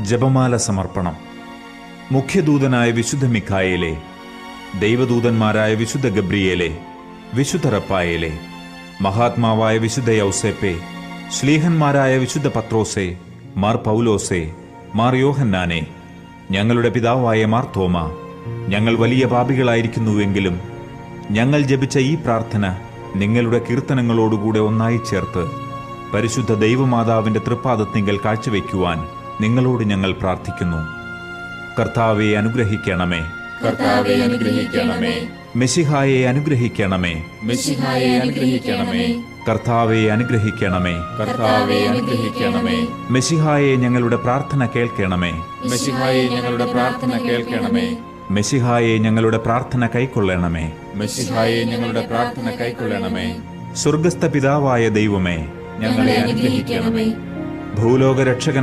ജപമാല സമർപ്പണം. മുഖ്യദൂതനായ വിശുദ്ധ മിഖായേലേ, ദൈവദൂതന്മാരായ വിശുദ്ധ ഗബ്രിയേലേ, വിശുദ്ധ റപ്പായേലേ, മഹാത്മാവായ വിശുദ്ധ യൗസേപ്പേ, ശ്ലീഹന്മാരായ വിശുദ്ധ പത്രോസേ, മാർ പൗലോസേ, മാർ യോഹന്നാനെ, ഞങ്ങളുടെ പിതാവായ മാർ തോമ, ഞങ്ങൾ വലിയ പാപികളായിരിക്കുന്നുവെങ്കിലും ഞങ്ങൾ ജപിച്ച ഈ പ്രാർത്ഥന നിങ്ങളുടെ കീർത്തനങ്ങളോടുകൂടെ ഒന്നായി ചേർത്ത് പരിശുദ്ധ ദൈവമാതാവിന്റെ തൃപ്പാദത്തിങ്കൽ കാഴ്ചവെക്കുവാൻ നിങ്ങളോട് ഞങ്ങൾ പ്രാർത്ഥിക്കുന്നു. കർത്താവെ അനുഗ്രഹിക്കണമേ. കർത്താവെ അനുഗ്രഹിക്കണമേ. മെശിഹായെ അനുഗ്രഹിക്കണമേ. മെശിഹായെ അനുഗ്രഹിക്കണമേ. കർത്താവെ അനുഗ്രഹിക്കണമേ. കർത്താവെ അനുഗ്രഹിക്കണമേ. മെശിഹായെ ഞങ്ങളുടെ പ്രാർത്ഥന കേൾക്കണമേ. മെശിഹായെ ഞങ്ങളുടെ പ്രാർത്ഥന കേൾക്കണമേ. മെശിഹായെ ഞങ്ങളുടെ പ്രാർത്ഥന കൈക്കൊള്ളണമേ. മെശിഹായെ ഞങ്ങളുടെ പ്രാർത്ഥന കൈക്കൊള്ളണമേ. സ്വർഗസ്ഥ പിതാവായ ദൈവമേ, ഞങ്ങളെ അനുഗ്രഹിക്കണമേ. ഭൂലോക രക്ഷകനായ